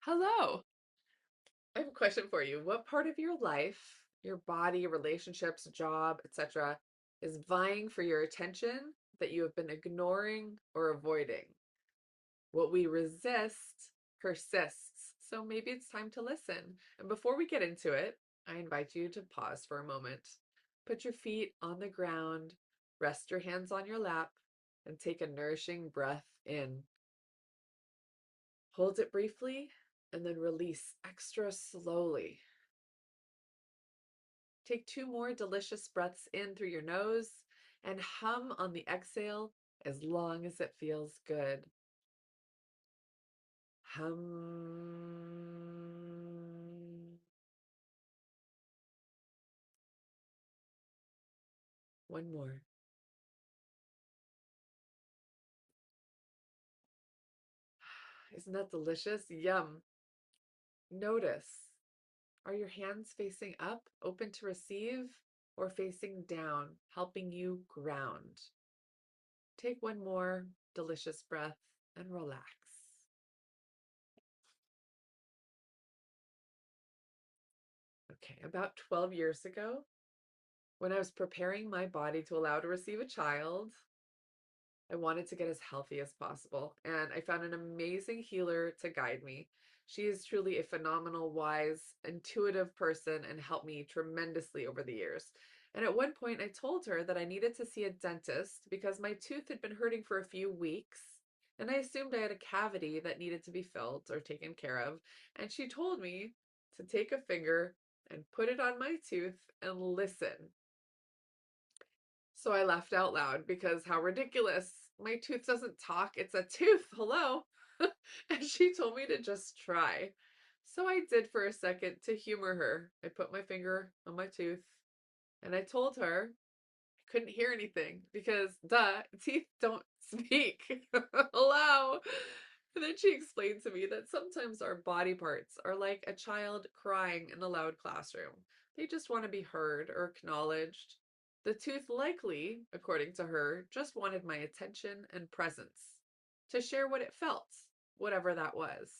Hello. I have a question for you. What part of your life, your body, relationships, job, etc., is vying for your attention that you have been ignoring or avoiding? What we resist persists. So maybe it's time to listen. And before we get into it, I invite you to pause for a moment. Put your feet on the ground, rest your hands on your lap, and take a nourishing breath in. Hold it briefly and then release extra slowly. Take two more delicious breaths in through your nose and hum on the exhale as long as it feels good. Hum. One more. Isn't that delicious? Yum. Notice, are your hands facing up, open to receive, or facing down, helping you ground? Take one more delicious breath and relax. Okay, about 12 years ago, when I was preparing my body to allow to receive a child, I wanted to get as healthy as possible. And I found an amazing healer to guide me. She is truly a phenomenal, wise, intuitive person and helped me tremendously over the years. And at one point, I told her that I needed to see a dentist because my tooth had been hurting for a few weeks. And I assumed I had a cavity that needed to be filled or taken care of. And she told me to take a finger and put it on my tooth and listen. So I laughed out loud because how ridiculous. My tooth doesn't talk. It's a tooth. Hello. And she told me to just try. So I did for a second to humor her. I put my finger on my tooth and I told her I couldn't hear anything because, duh, teeth don't speak. Hello. And then she explained to me that sometimes our body parts are like a child crying in a loud classroom. They just want to be heard or acknowledged. The tooth likely, according to her, just wanted my attention and presence to share what it felt, whatever that was.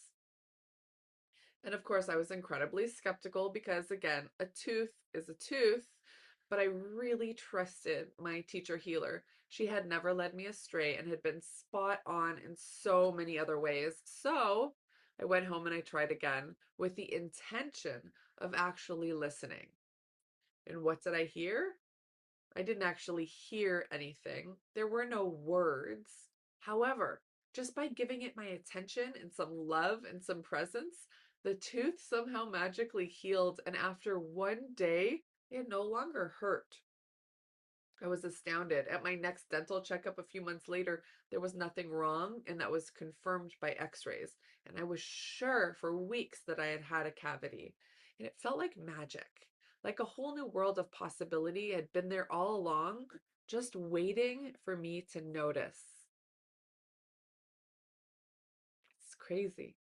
And of course, I was incredibly skeptical because, again, a tooth is a tooth, but I really trusted my teacher healer. She had never led me astray and had been spot on in so many other ways. So I went home and I tried again with the intention of actually listening. And what did I hear? I didn't actually hear anything. There were no words. However, just by giving it my attention and some love and some presence, the tooth somehow magically healed. And after one day, it no longer hurt. I was astounded. At my next dental checkup a few months later, there was nothing wrong, and that was confirmed by x rays. And I was sure for weeks that I had had a cavity. And it felt like magic, like a whole new world of possibility had been there all along, just waiting for me to notice. It's crazy.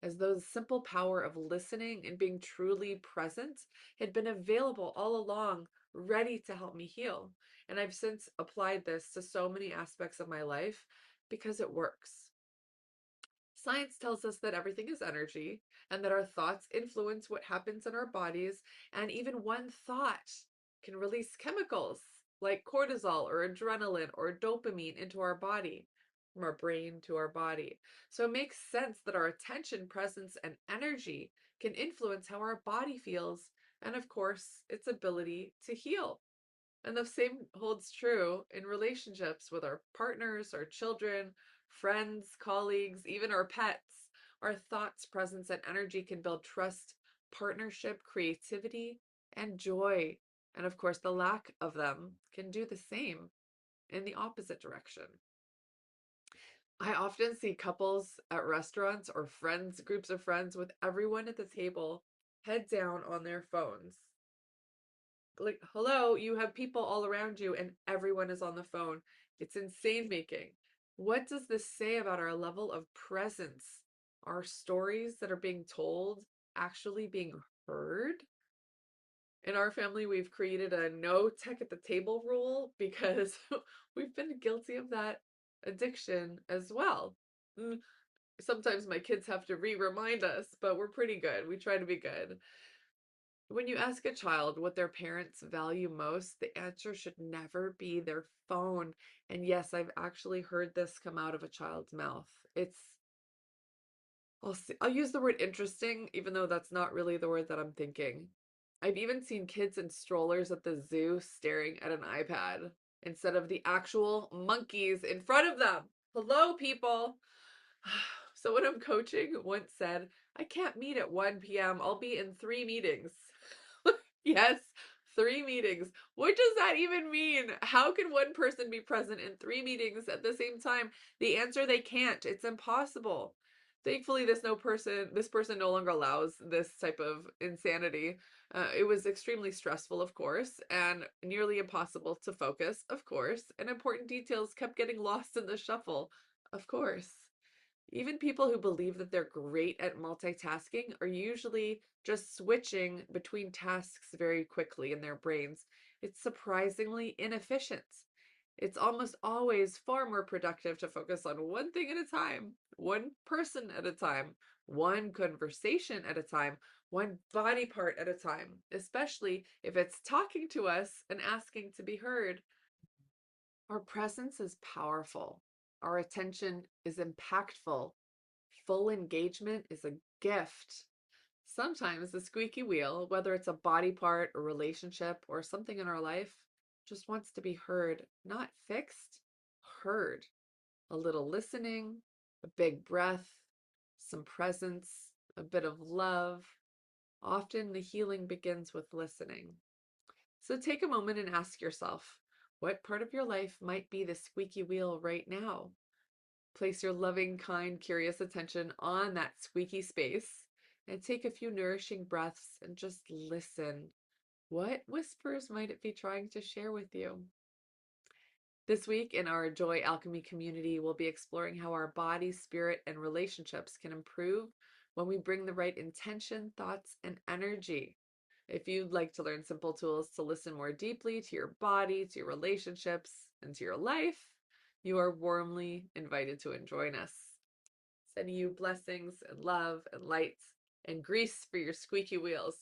As though the simple power of listening and being truly present had been available all along, ready to help me heal. And I've since applied this to so many aspects of my life because it works. Science tells us that everything is energy and that our thoughts influence what happens in our bodies, and even one thought can release chemicals like cortisol or adrenaline or dopamine into our body, from our brain to our body. So it makes sense that our attention, presence, and energy can influence how our body feels and, of course, its ability to heal. And the same holds true in relationships with our partners, our children, friends, colleagues, even our pets. Our thoughts, presence, and energy can build trust, partnership, creativity, and joy. And of course, the lack of them can do the same in the opposite direction. I often see couples at restaurants or friends, groups of friends with everyone at the table head down on their phones. Like, hello, you have people all around you and everyone is on the phone. It's insane making. What does this say about our level of presence? Our stories that are being told actually being heard? In our family, we've created a no tech at the table rule because we've been guilty of that addiction as well. Sometimes my kids have to remind us, but we're pretty good. We try to be good. When you ask a child what their parents value most, the answer should never be their phone. And yes, I've actually heard this come out of a child's mouth. I'll use the word interesting, even though that's not really the word that I'm thinking. I've even seen kids in strollers at the zoo staring at an iPad instead of the actual monkeys in front of them. Hello, people. So when I'm coaching, once said, I can't meet at 1 p.m. I'll be in 3 meetings. Yes, 3 meetings. What does that even mean? How can one person be present in 3 meetings at the same time? The answer, they can't. It's impossible. Thankfully, this person no longer allows this type of insanity. It was extremely stressful, of course, and nearly impossible to focus, of course, and important details kept getting lost in the shuffle, of course. Even people who believe that they're great at multitasking are usually just switching between tasks very quickly in their brains. It's surprisingly inefficient. It's almost always far more productive to focus on one thing at a time, one person at a time, one conversation at a time, one body part at a time, especially if it's talking to us and asking to be heard. Our presence is powerful. Our attention is impactful. Full engagement is a gift. Sometimes the squeaky wheel, whether it's a body part, a relationship, or something in our life, just wants to be heard, not fixed, heard. A little listening, a big breath, some presence, a bit of love. Often the healing begins with listening. So take a moment and ask yourself, what part of your life might be the squeaky wheel right now? Place your loving, kind, curious attention on that squeaky space and take a few nourishing breaths and just listen. What whispers might it be trying to share with you? This week in our Joy Alchemy community, we'll be exploring how our body, spirit, and relationships can improve when we bring the right intention, thoughts, and energy. If you'd like to learn simple tools to listen more deeply to your body, to your relationships, and to your life, you are warmly invited to join us. Sending you blessings and love and light and grease for your squeaky wheels.